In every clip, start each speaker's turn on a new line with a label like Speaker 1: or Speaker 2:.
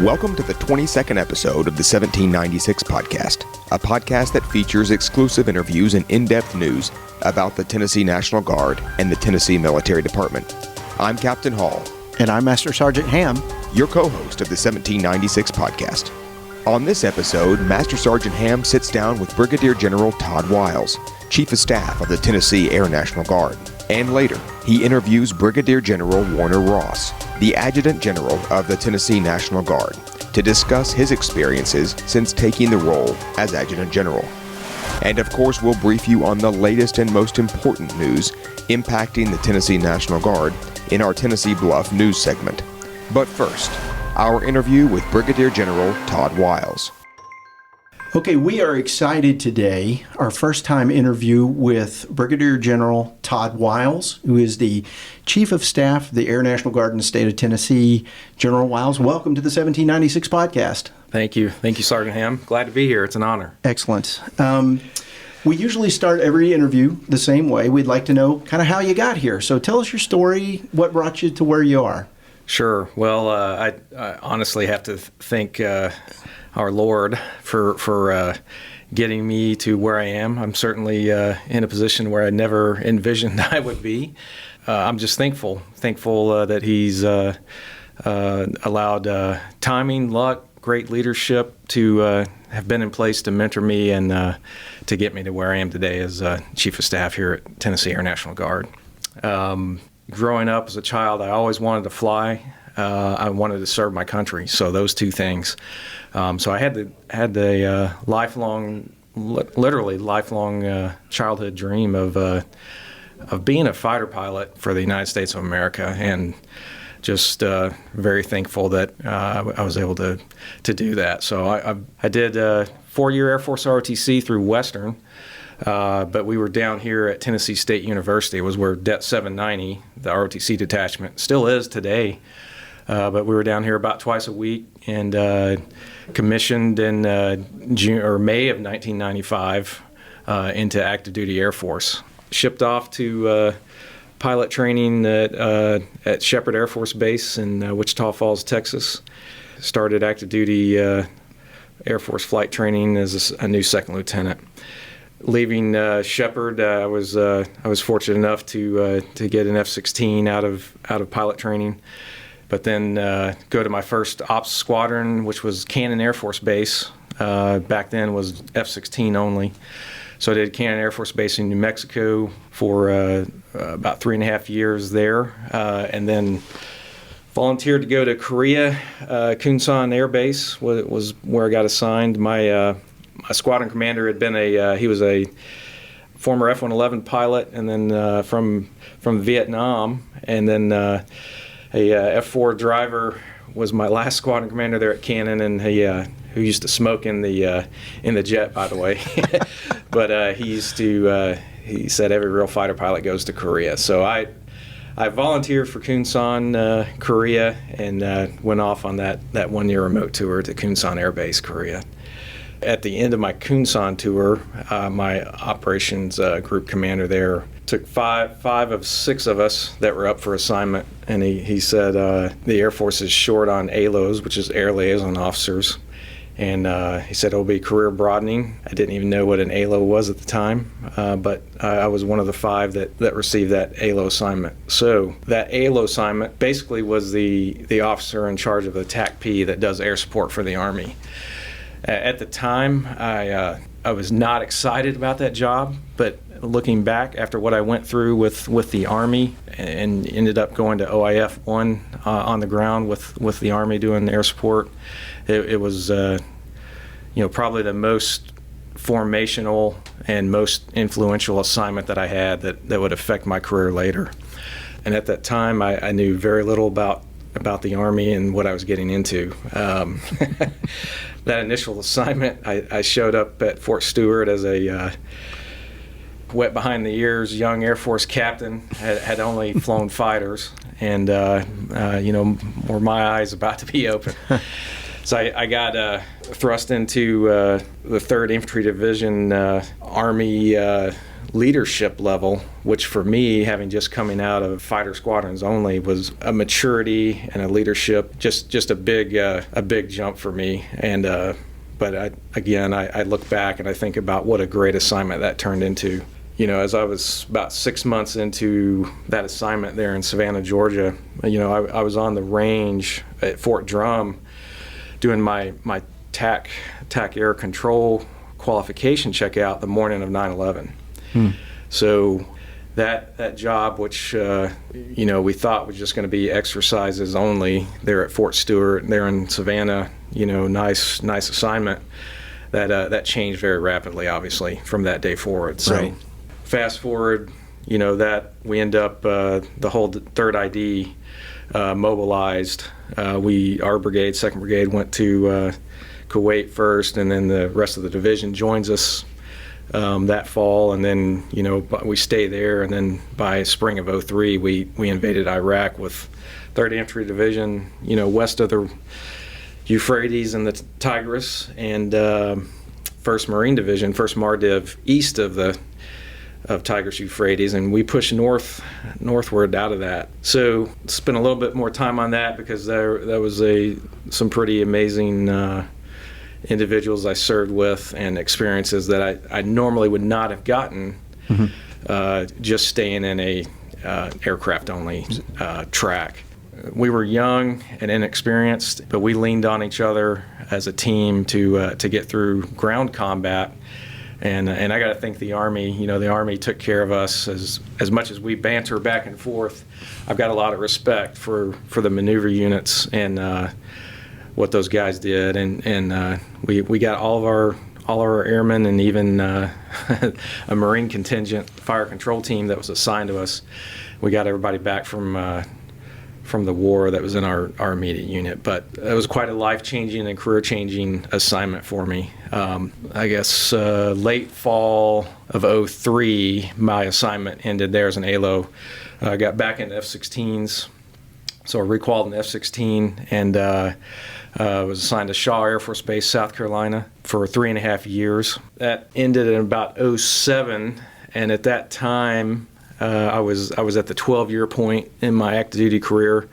Speaker 1: Welcome to the 22nd episode of the 1796 podcast, a podcast that features exclusive interviews and in-depth news about the Tennessee National Guard and the Tennessee Military Department. I'm Captain Hall.
Speaker 2: And I'm Master Sergeant Hamm,
Speaker 1: your co-host of the 1796 podcast. On this episode, Master Sergeant Hamm sits down with Brigadier General Todd Wiles, Chief of Staff of the Tennessee Air National Guard. And later, he interviews Brigadier General Warner Ross, the Adjutant General of the Tennessee National Guard, to discuss his experiences since taking the role as Adjutant General. And of course, we'll brief you on the latest and most important news impacting the Tennessee National Guard in our Tennessee Bluff news segment. But first, our interview with Brigadier General Todd Wiles.
Speaker 2: Okay, we are excited today, our first time interview with Brigadier General Todd Wiles, who is the Chief of Staff of the Air National Guard in the state of Tennessee. General Wiles, welcome to the 1796 podcast.
Speaker 3: Thank you. Thank you, Sergeant Hamm. Glad to be here. It's an honor.
Speaker 2: Excellent. We usually start every interview the same way. We'd like to know kind of how you got here. So tell us your story, what brought you to where you are.
Speaker 3: Sure. Well, I honestly have to thank our Lord for getting me to where I am. I'm certainly in a position where I never envisioned I would be. I'm just thankful that He's allowed timing, luck, great leadership to have been in place to mentor me and to get me to where I am today as Chief of Staff here at Tennessee Air National Guard. Growing up as a child, I always wanted to fly. I wanted to serve my country. So those two things. So I had the literally lifelong childhood dream of being a fighter pilot for the United States of America, and just very thankful that I was able to do that. So I did a 4-year Air Force ROTC through Western. But we were down here at Tennessee State University. It was where Det 790, the ROTC detachment, still is today. But we were down here about twice a week and commissioned in June or May of 1995 into active duty Air Force. Shipped off to pilot training at Shepherd Air Force Base in Wichita Falls, Texas. Started active duty Air Force flight training as a new second lieutenant. Leaving Shepherd, I was fortunate enough to get an F-16 out of pilot training, but then go to my first ops squadron, which was Cannon Air Force Base. Back then was F-16 only. So I did Cannon Air Force Base in New Mexico for about 3.5 years there, and then volunteered to go to Korea. Kunsan Air Base was where I got assigned. My squadron commander had been he was a former F-111 pilot, and then from Vietnam, and then a F-4 driver was my last squadron commander there at Cannon, and who used to smoke in the jet, by the way. But he said every real fighter pilot goes to Korea. So I volunteered for Kunsan, Korea, and went off on that 1-year remote tour to Kunsan Air Base, Korea. At the end of my Kunsan tour, my operations group commander there took five of 6 of us that were up for assignment, and he said the Air Force is short on ALOs, which is Air Liaison Officers, and he said it'll be career broadening. I didn't even know what an ALO was at the time, but I was one of the 5 that received that ALO assignment. So that ALO assignment basically was the officer in charge of the TAC-P that does air support for the Army. At the time, I was not excited about that job, but looking back after what I went through with the Army and ended up going to OIF 1 on the ground with the Army doing air support, it was probably the most formational and most influential assignment that I had that would affect my career later. And at that time, I knew very little about the Army and what I was getting into. That initial assignment, I showed up at Fort Stewart as a wet behind the ears young Air Force captain, had only flown fighters, and were my eyes about to be open. So I got thrust into the 3rd Infantry Division Army leadership level, which for me, having just coming out of fighter squadrons only, was a maturity and a leadership, just a big jump for me. And but I look back and I think about what a great assignment that turned into. As I was about 6 months into that assignment there in Savannah, Georgia, I was on the range at Fort Drum doing my TAC air control qualification checkout the morning of 9/11. So that job, which we thought was just going to be exercises only there at Fort Stewart, there in Savannah, nice assignment, that changed very rapidly, obviously, from that day forward. So
Speaker 2: right.
Speaker 3: Fast forward, that we end up the whole 3rd ID mobilized. Our brigade, 2nd Brigade, went to Kuwait first, and then the rest of the division joins us that fall, and then we stay there, and then by spring of '03 we invaded Iraq with 3rd Infantry Division, west of the Euphrates and the Tigris, and 1st Marine Division, 1st MARDIV, east of Tigris Euphrates, and we pushed northward out of that. So spent a little bit more time on that because that was some pretty amazing individuals I served with and experiences that I normally would not have gotten just staying in a aircraft only track. We were young and inexperienced, but we leaned on each other as a team to get through ground combat. And I got to thank the Army. The Army took care of us as much as we banter back and forth. I've got a lot of respect for the maneuver units and what those guys did. And we got all of our airmen and even a Marine contingent fire control team that was assigned to us. We got everybody back from the war that was in our immediate unit. But it was quite a life-changing and career-changing assignment for me. I guess late fall of '03, my assignment ended there as an ALO. I got back into F-16s, so I requalified in F-16 and was assigned to Shaw Air Force Base, South Carolina, for 3.5 years. That ended in about '07, and at that time, I was at the 12-year point in my active duty career.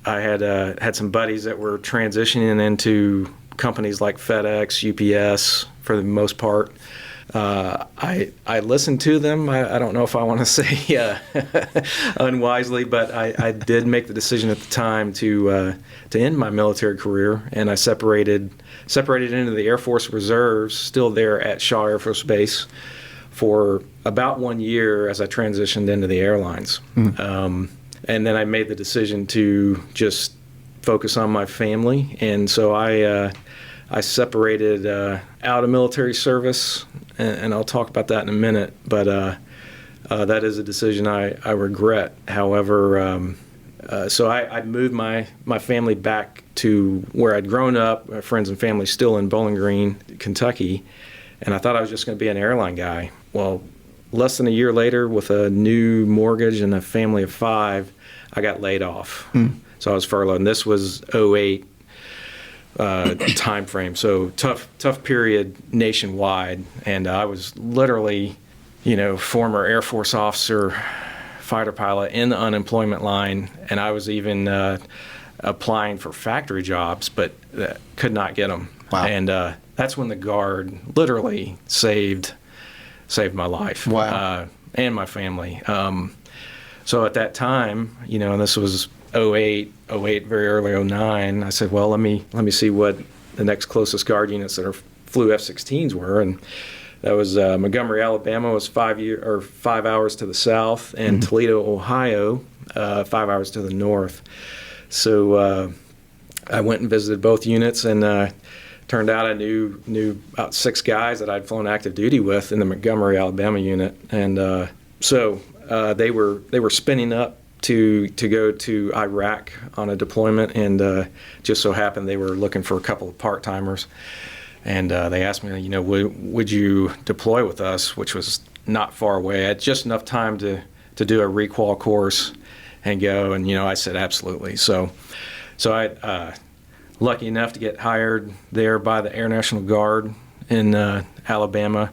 Speaker 3: I had some buddies that were transitioning into companies like FedEx, UPS, for the most part. I listened to them. I don't know if I want to say unwisely, but I did make the decision at the time to end my military career, and I separated into the Air Force Reserves, still there at Shaw Air Force Base, for about 1 year as I transitioned into the airlines. And then I made the decision to just focus on my family. And so I separated out of military service, and I'll talk about that in a minute. But that is a decision I regret. However, so I moved my family back to where I'd grown up, my friends and family still in Bowling Green, Kentucky. And I thought I was just going to be an airline guy. Well, less than a year later, with a new mortgage and a family of 5, I got laid off. So I was furloughed. And this was '08 time frame. So tough period nationwide. And I was literally, former Air Force officer, fighter pilot in the unemployment line. And I was even applying for factory jobs, but could not get them.
Speaker 2: Wow.
Speaker 3: And that's when the Guard literally saved my life.
Speaker 2: Wow.
Speaker 3: And my family. So at that time, and this was '08, very early '09, I said, well, let me see what the next closest Guard units that flew F-16s were, and that was Montgomery, Alabama, was 5 hours to the south, and Toledo, Ohio, 5 hours to the north. So I went and visited both units, and turned out I knew about 6 guys that I'd flown active duty with in the Montgomery, Alabama unit, and so they were spinning up to go to Iraq on a deployment, and just so happened they were looking for a couple of part-timers, and they asked me, would you deploy with us, which was not far away. I had just enough time to do a requal course and go, and I said absolutely. So I lucky enough to get hired there by the Air National Guard in Alabama.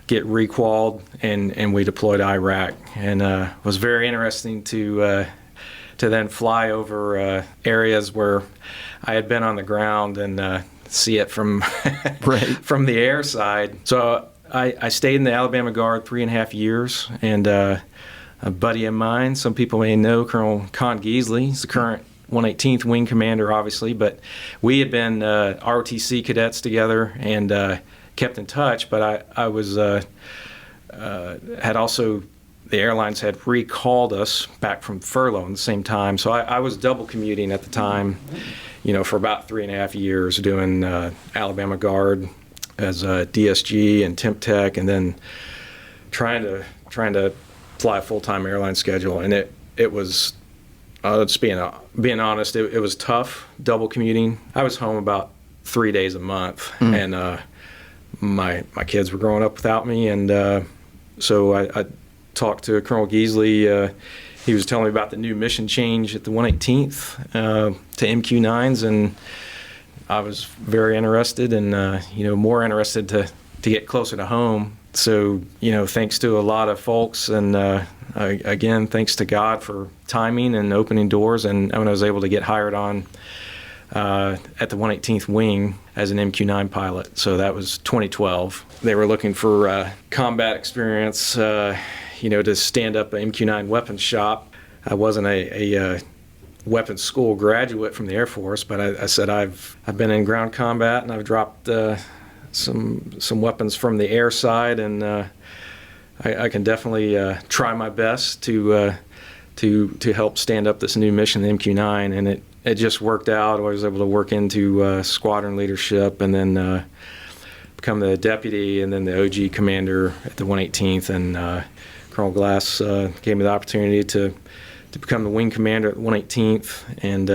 Speaker 3: get requalled, and we deployed to Iraq. And was very interesting to then fly over areas where I had been on the ground and see it from from the air side. So I stayed in the Alabama Guard 3.5 years, and a buddy of mine, some people may know, Colonel Con Geasley, he's the current 118th Wing Commander, obviously, but we had been ROTC cadets together and kept in touch. But I was had also, the airlines had recalled us back from furlough at the same time, so I was double commuting at the time, for about 3.5 years, doing Alabama Guard as a DSG and temp tech, and then trying to fly a full-time airline schedule. And it was, just being honest, it was tough, double commuting. I was home about 3 days a month, and my kids were growing up without me, and so I talked to Colonel Geasley. He was telling me about the new mission change at the 118th to MQ-9s, and I was very interested, and more interested to get closer to home. So thanks to a lot of folks, and again, thanks to God for timing and opening doors, and when I was able to get hired on at the 118th Wing as an MQ-9 pilot. So that was 2012. They were looking for combat experience, to stand up an MQ-9 weapons shop. I wasn't a weapons school graduate from the Air Force, but I said I've been in ground combat, and I've dropped some weapons from the air side, and I can definitely try my best to help stand up this new mission, the MQ-9, and it just worked out. I was able to work into squadron leadership, and then become the deputy, and then the OG commander at the 118th, and Colonel Glass gave me the opportunity to become the wing commander at the 118th, and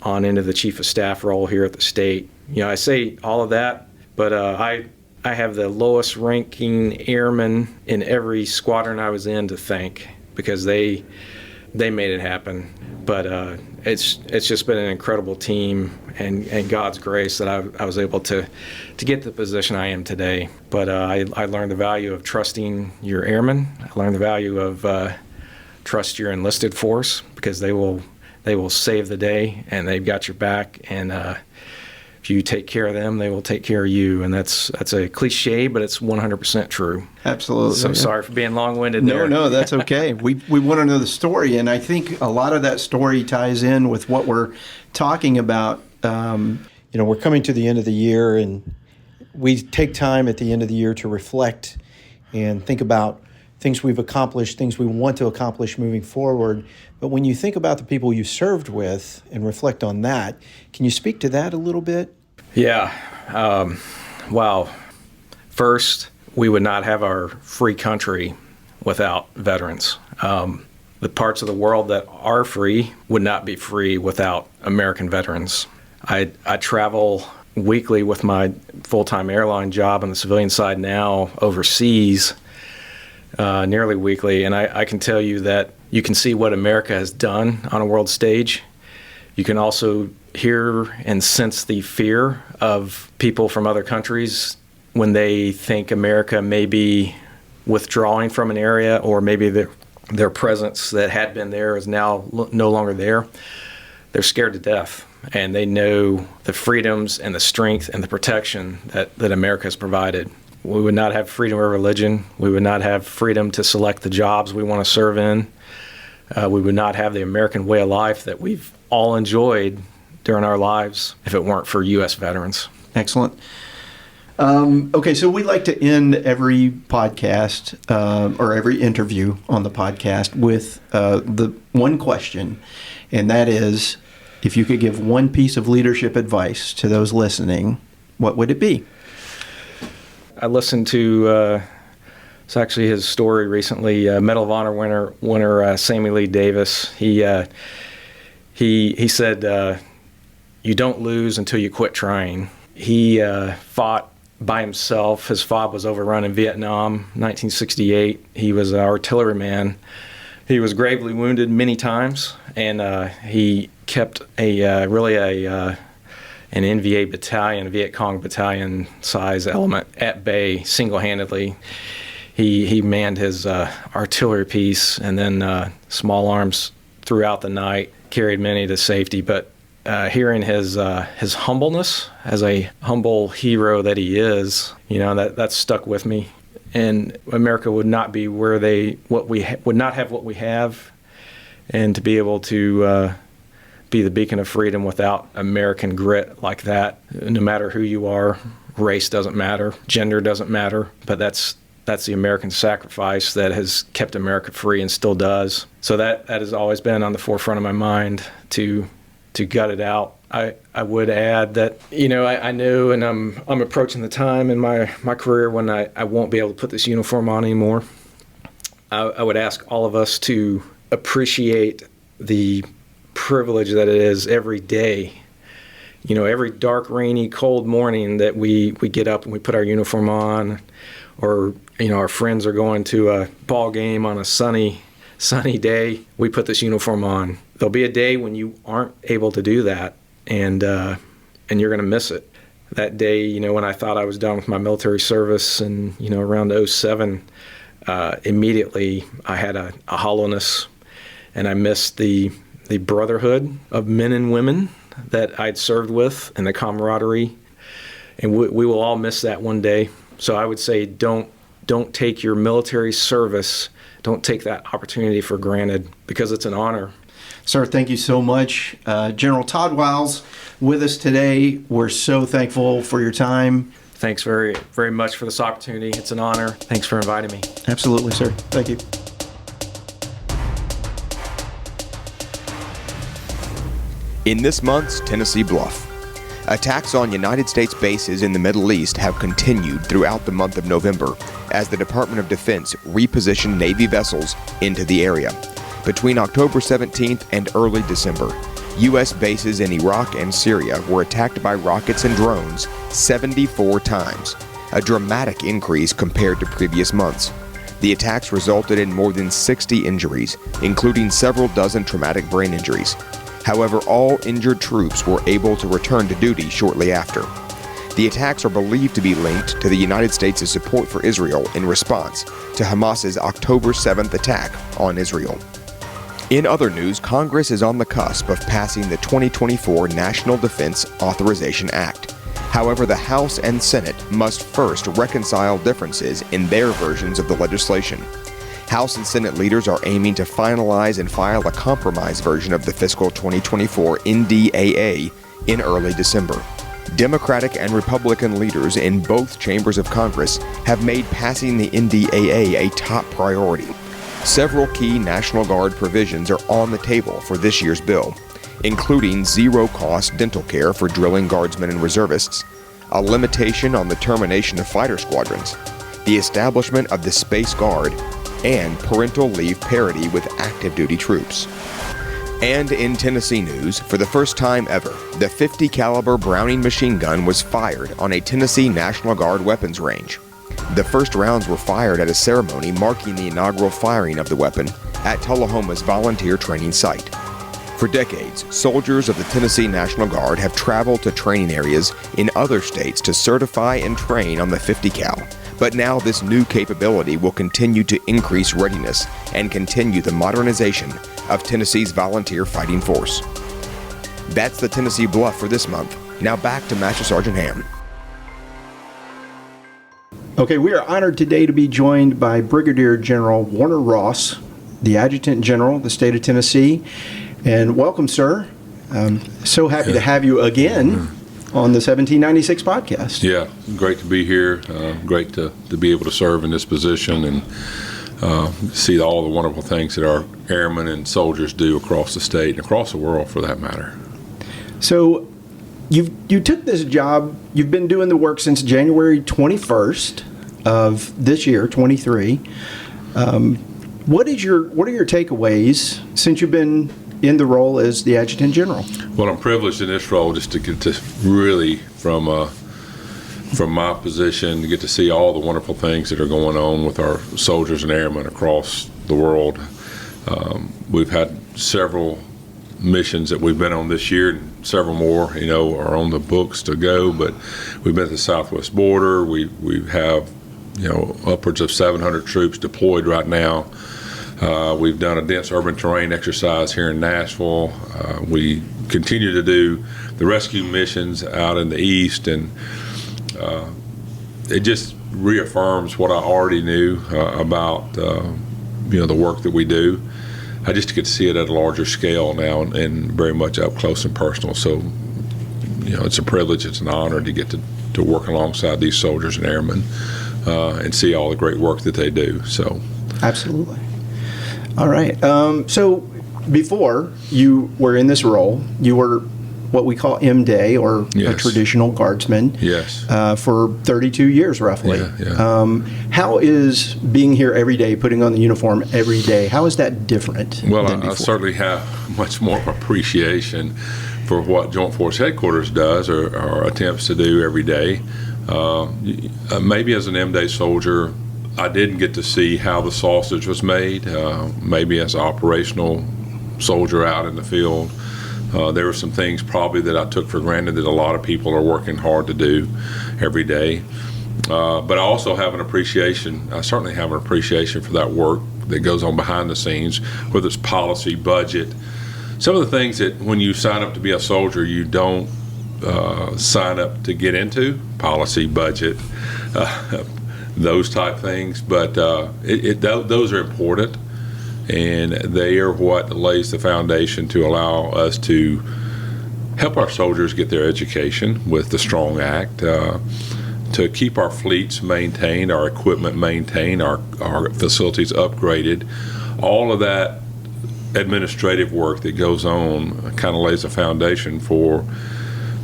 Speaker 3: on into the chief of staff role here at the state. I say all of that, but I have the lowest ranking airmen in every squadron I was in to thank, because they made it happen. But it's just been an incredible team, and God's grace that I was able to get the position I am today. But I learned the value of trusting your airmen. I learned the value of trust your enlisted force, because they will save the day, and they've got your back, and if you take care of them, they will take care of you. And that's a cliche, but it's 100% true.
Speaker 2: Absolutely.
Speaker 3: So sorry for being long-winded there.
Speaker 2: No, that's okay. We want to know the story, and I think a lot of that story ties in with what we're talking about. We're coming to the end of the year, and we take time at the end of the year to reflect and think about things we've accomplished, things we want to accomplish moving forward. But when you think about the people you served with and reflect on that, can you speak to that a little bit?
Speaker 3: Yeah. Wow. First, we would not have our free country without veterans. The parts of the world that are free would not be free without American veterans. I travel weekly with my full-time airline job on the civilian side now overseas, nearly weekly, and I can tell you that you can see what America has done on a world stage. You can also hear and sense the fear of people from other countries when they think America may be withdrawing from an area, or maybe their presence that had been there is now no longer there. They're scared to death, and they know the freedoms and the strength and the protection that America has provided. We would not have freedom of religion. We would not have freedom to select the jobs we want to serve in. We would not have the American way of life that we've all enjoyed during our lives if it weren't for U.S. veterans.
Speaker 2: Excellent. Okay, so we like to end every podcast or every interview on the podcast with the one question, and that is, if you could give one piece of leadership advice to those listening, what would it be?
Speaker 3: I listened to it's actually his story recently. Medal of Honor winner Sammy Lee Davis. He said, "You don't lose until you quit trying." He fought by himself. His FOB was overrun in Vietnam, 1968. He was an artilleryman. He was gravely wounded many times, and he kept a an NVA battalion, Viet Cong battalion size element at bay single-handedly. He manned his artillery piece and then small arms throughout the night, carried many to safety. But hearing his humbleness as a humble hero that he is, that stuck with me. And America would not be would not have what we have, and to be able to be the beacon of freedom without American grit like that, no matter who you are, race doesn't matter, gender doesn't matter, but that's the American sacrifice that has kept America free and still does. So that has always been on the forefront of my mind to gut it out. I would add that, I know, and I'm approaching the time in my career when I won't be able to put this uniform on anymore. I would ask all of us to appreciate the privilege that it is every day. Every dark, rainy, cold morning that we get up and we put our uniform on, or our friends are going to a ball game on a sunny day, we put this uniform on. There'll be a day when you aren't able to do that, and you're going to miss it. That day, when I thought I was done with my military service, and around 2007, immediately I had a hollowness, and I missed the brotherhood of men and women that I'd served with, and the camaraderie, and we will all miss that one day. So I would say don't take your military service, don't take that opportunity for granted, because it's an honor.
Speaker 2: Sir, thank you so much. General Todd Wiles with us today. We're so thankful for your time.
Speaker 3: Thanks very, very much for this opportunity. It's an honor. Thanks for inviting me.
Speaker 2: Absolutely, sir. Thank you.
Speaker 1: In this month's Tennessee Bluff, attacks on United States bases in the Middle East have continued throughout the month of November as the Department of Defense repositioned Navy vessels into the area. Between October 17th and early December, U.S. bases in Iraq and Syria were attacked by rockets and drones 74 times, a dramatic increase compared to previous months. The attacks resulted in more than 60 injuries, including several dozen traumatic brain injuries. However, all injured troops were able to return to duty shortly after. The attacks are believed to be linked to the United States' support for Israel in response to Hamas's October 7th attack on Israel. In other news, Congress is on the cusp of passing the 2024 National Defense Authorization Act. However, the House and Senate must first reconcile differences in their versions of the legislation. House and Senate leaders are aiming to finalize and file a compromise version of the fiscal 2024 NDAA in early December. Democratic and Republican leaders in both chambers of Congress have made passing the NDAA a top priority. Several key National Guard provisions are on the table for this year's bill, including zero-cost dental care for drilling guardsmen and reservists, a limitation on the termination of fighter squadrons, the establishment of the Space Guard, and parental leave parity with active duty troops. And in Tennessee news, for the first time ever, the .50 caliber Browning machine gun was fired on a Tennessee National Guard weapons range. The first rounds were fired at a ceremony marking the inaugural firing of the weapon at Tullahoma's volunteer training site. For decades, soldiers of the Tennessee National Guard have traveled to training areas in other states to certify and train on the .50 cal. But now this new capability will continue to increase readiness and continue the modernization of Tennessee's volunteer fighting force. That's the Tennessee Bluff for this month. Now back to Master Sergeant Hamm.
Speaker 2: Okay, we are honored today to be joined by Brigadier General Warner Ross, the Adjutant General of the state of Tennessee. And welcome, sir. So happy to have you again on the 1796 podcast.
Speaker 4: Yeah, great to be here. Great to be able to serve in this position and see all the wonderful things that our airmen and soldiers do across the state and across the world, for that matter.
Speaker 2: So you took this job. You've been doing the work since January 21st of this year, 23. What are your takeaways since you've been in the role as the Adjutant General?
Speaker 4: Well, I'm privileged in this role just to get to really, from my position, to get to see all the wonderful things that are going on with our soldiers and airmen across the world. We've had several missions that we've been on this year, several more, are on the books to go, but we've been at the southwest border. We have, upwards of 700 troops deployed right now. We've done a dense urban terrain exercise here in Nashville. We continue to do the rescue missions out in the east, and it just reaffirms what I already knew about the work that we do. I just get to see it at a larger scale now and very much up close and personal. So, it's a privilege, it's an honor to get to work alongside these soldiers and airmen and see all the great work that they do. So,
Speaker 2: absolutely. All right. So before you were in this role, you were what we call M-Day, or a traditional guardsman.
Speaker 4: Yes.
Speaker 2: For 32 years, roughly.
Speaker 4: Yeah.
Speaker 2: How is being here every day, putting on the uniform every day, how is that different
Speaker 4: Well,
Speaker 2: than before?
Speaker 4: I certainly have much more appreciation for what Joint Force Headquarters does or attempts to do every day. Maybe as an M-Day soldier, I didn't get to see how the sausage was made. Maybe as an operational soldier out in the field, there were some things probably that I took for granted that a lot of people are working hard to do every day. But I also have an appreciation, I certainly have an appreciation for that work that goes on behind the scenes, whether it's policy, budget. Some of the things that when you sign up to be a soldier, you don't sign up to get into, policy, budget, those type things, but those are important, and they are what lays the foundation to allow us to help our soldiers get their education with the Strong Act, to keep our fleets maintained, our equipment maintained, our facilities upgraded. All of that administrative work that goes on kind of lays a foundation for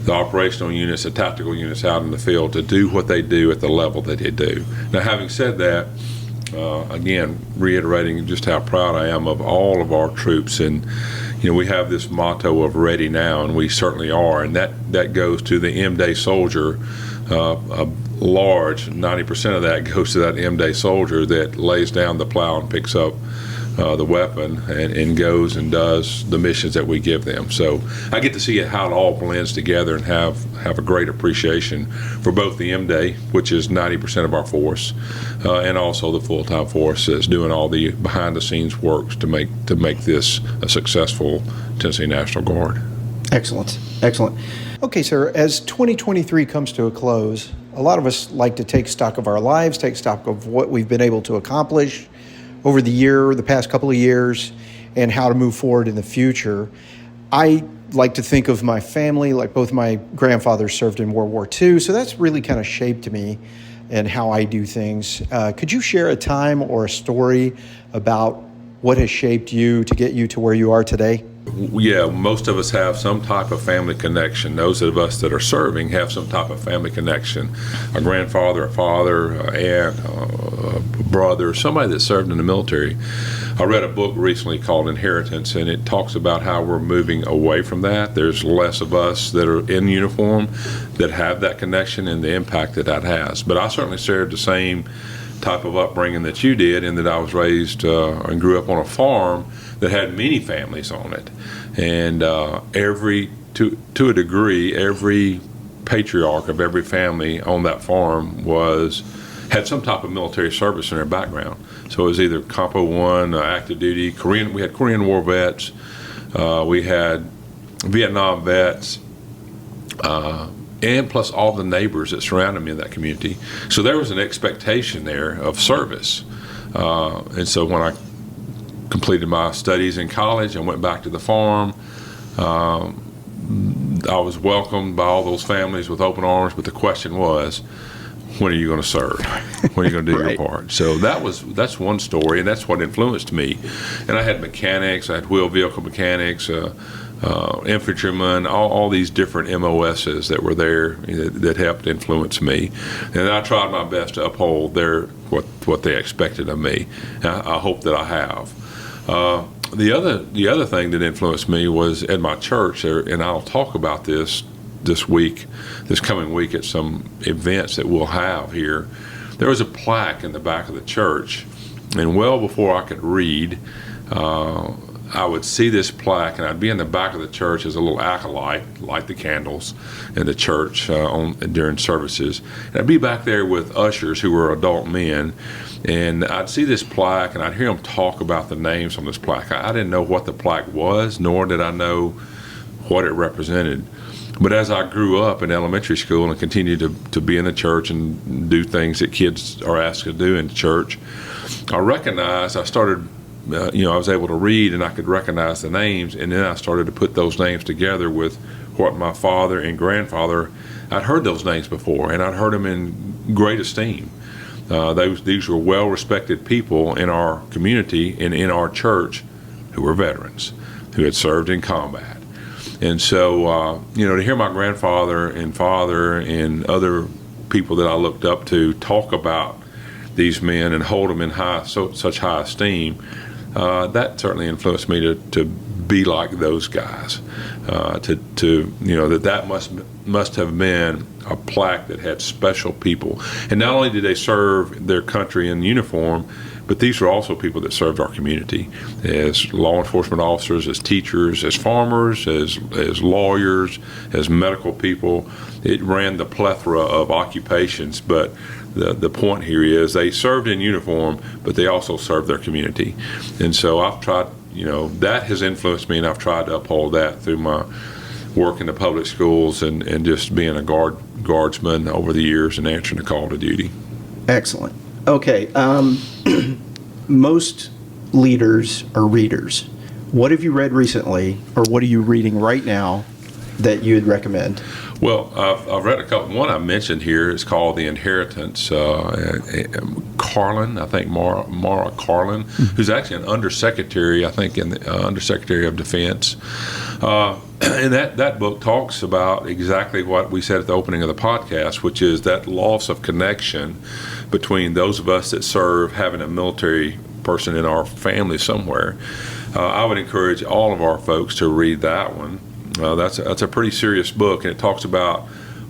Speaker 4: the operational units, the tactical units out in the field to do what they do at the level that they do. Now, having said that, again, reiterating just how proud I am of all of our troops, and we have this motto of ready now, and we certainly are, and that goes to the M-Day soldier. A large 90% of that goes to that M-Day soldier that lays down the plow and picks up the weapon and goes and does the missions that we give them. So I get to see how it all blends together and have a great appreciation for both the M-Day, which is 90% of our force, and also the full-time force that's doing all the behind-the-scenes work to make this a successful Tennessee National Guard.
Speaker 2: Excellent. Okay, sir, as 2023 comes to a close, a lot of us like to take stock of our lives, take stock of what we've been able to accomplish over the past couple of years, and how to move forward in the future. I like to think of my family, like both my grandfathers served in World War II, so that's really kind of shaped me and how I do things. Could you share a time or a story about what has shaped you to get you to where you are today?
Speaker 4: Yeah, most of us have some type of family connection. Those of us that are serving have some type of family connection. A grandfather, a father, an aunt, a brother, somebody that served in the military. I read a book recently called Inheritance, and it talks about how we're moving away from that. There's less of us that are in uniform that have that connection and the impact that has. But I certainly shared the same type of upbringing that you did, in that I was raised and grew up on a farm that had many families on it, and to a degree, every patriarch of every family on that farm had some type of military service in their background. So it was either Compo 1, active duty, Korean. We had Korean War vets, we had Vietnam vets, and plus all the neighbors that surrounded me in that community. So there was an expectation there of service, and so when I completed my studies in college and went back to the farm, I was welcomed by all those families with open arms, but the question was, when are you going to serve? When are you going to do
Speaker 2: Right.
Speaker 4: your part? So that's one story, and that's what influenced me. And I had mechanics, I had wheel vehicle mechanics, infantrymen, all these different MOSs that were there that helped influence me. And I tried my best to uphold what they expected of me. And I hope that I have. The other thing that influenced me was at my church, and I'll talk about this coming week at some events that we'll have here. There was a plaque in the back of the church, and well before I could read, I would see this plaque, and I'd be in the back of the church as a little acolyte, light the candles in the church during services. And I'd be back there with ushers who were adult men, and I'd see this plaque, and I'd hear them talk about the names on this plaque. I didn't know what the plaque was, nor did I know what it represented. But as I grew up in elementary school and continued to be in the church and do things that kids are asked to do in church, I recognized, I started, I was able to read and I could recognize the names, and then I started to put those names together with what my father and grandfather, I'd heard those names before, and I'd heard them in great esteem. These were well-respected people in our community and in our church who were veterans, who had served in combat. And so, to hear my grandfather and father and other people that I looked up to talk about these men and hold them in such high esteem, that certainly influenced me to be like those guys. That must have been a plaque that had special people. And not only did they serve their country in uniform, but these were also people that served our community as law enforcement officers, as teachers, as farmers, as lawyers, as medical people. It ran the plethora of occupations, but the point here is they served in uniform, but they also served their community. And so I've tried, that has influenced me, and I've tried to uphold that through my work in the public schools and just being a guardsman over the years and answering the call to duty.
Speaker 2: Excellent. Okay. Most leaders are readers. What have you read recently, or what are you reading right now that you would recommend?
Speaker 4: Well, I've read a couple. One I mentioned here is called The Inheritance. Carlin, I think Mara Carlin, who's actually an undersecretary, I think, in the Undersecretary of Defense. And that book talks about exactly what we said at the opening of the podcast, which is that loss of connection between those of us that serve, having a military person in our family somewhere. I would encourage all of our folks to read that one. That's a pretty serious book, and it talks about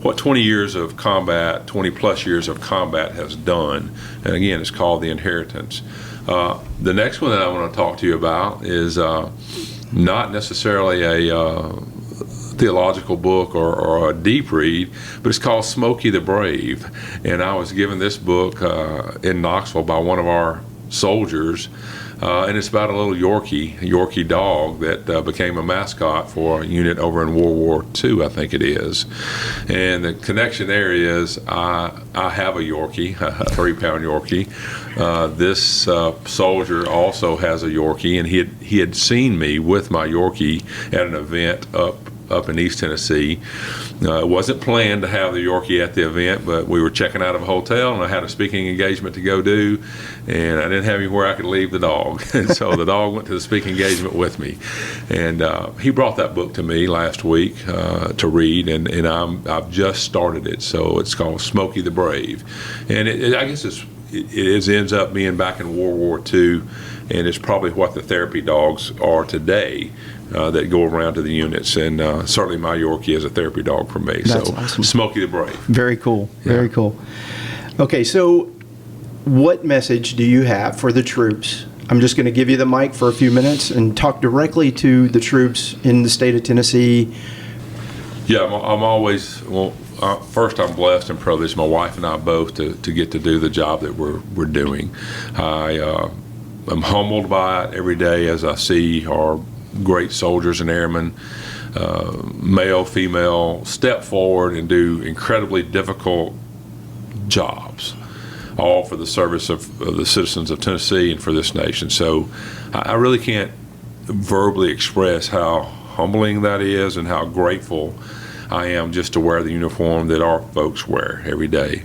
Speaker 4: what 20 years of combat, 20 plus years of combat has done. And again, it's called The Inheritance. The next one that I want to talk to you about is not necessarily a theological book or a deep read, but it's called Smokey the Brave. And I was given this book in Knoxville by one of our soldiers, and it's about a little Yorkie dog that became a mascot for a unit over in World War II, I think it is. And the connection there is I have a Yorkie, a 3-pound Yorkie. This soldier also has a Yorkie, and he had seen me with my Yorkie at an event up in East Tennessee. It wasn't planned to have the Yorkie at the event, but we were checking out of a hotel, and I had a speaking engagement to go do, and I didn't have anywhere I could leave the dog. And so the dog went to the speaking engagement with me. And he brought that book to me last week to read, and I've just started it. So it's called Smokey the Brave. And I guess it ends up being back in World War II, and it's probably what the therapy dogs are today. That go around to the units, and certainly my Yorkie is a therapy dog for me.
Speaker 2: That's
Speaker 4: so
Speaker 2: awesome.
Speaker 4: Smokey the Brave.
Speaker 2: Very cool.
Speaker 4: Yeah.
Speaker 2: Very cool. Okay, so what message do you have for the troops? I'm just going to give you the mic for a few minutes and talk directly to the troops in the state of Tennessee.
Speaker 4: Yeah, I'm always, first I'm blessed and privileged, my wife and I both, to get to do the job that we're doing. I'm humbled by it every day as I see our great soldiers and airmen, male, female, step forward and do incredibly difficult jobs, all for the service of the citizens of Tennessee and for this nation. So I really can't verbally express how humbling that is and how grateful I am just to wear the uniform that our folks wear every day.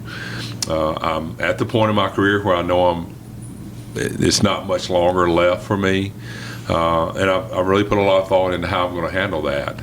Speaker 4: I'm at the point in my career where I know it's not much longer left for me. And I really put a lot of thought into how I'm going to handle that.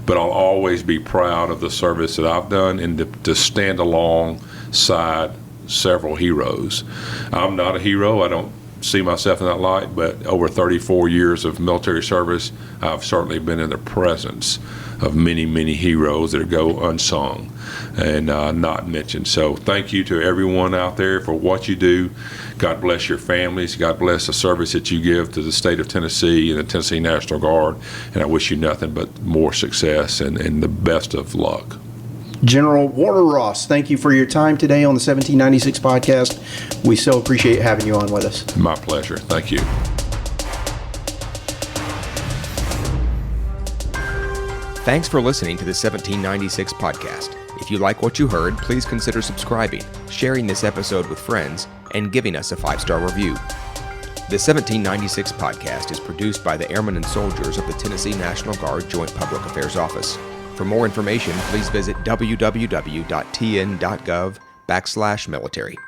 Speaker 4: But I'll always be proud of the service that I've done and to stand alongside several heroes. I'm not a hero. I don't see myself in that light, but over 34 years of military service, I've certainly been in the presence of many, many heroes that go unsung and not mentioned. So thank you to everyone out there for what you do. God bless your families. God bless the service that you give to the state of Tennessee and the Tennessee National Guard. And I wish you nothing but more success and the best of luck.
Speaker 2: General Warner Ross, thank you for your time today on the 1796 podcast. We so appreciate having you on with us.
Speaker 4: My pleasure. Thank you.
Speaker 1: Thanks for listening to the 1796 podcast. If you like what you heard, please consider subscribing, sharing this episode with friends, and giving us a 5-star review. The 1796 podcast is produced by the Airmen and Soldiers of the Tennessee National Guard Joint Public Affairs Office. For more information, please visit www.tn.gov/military.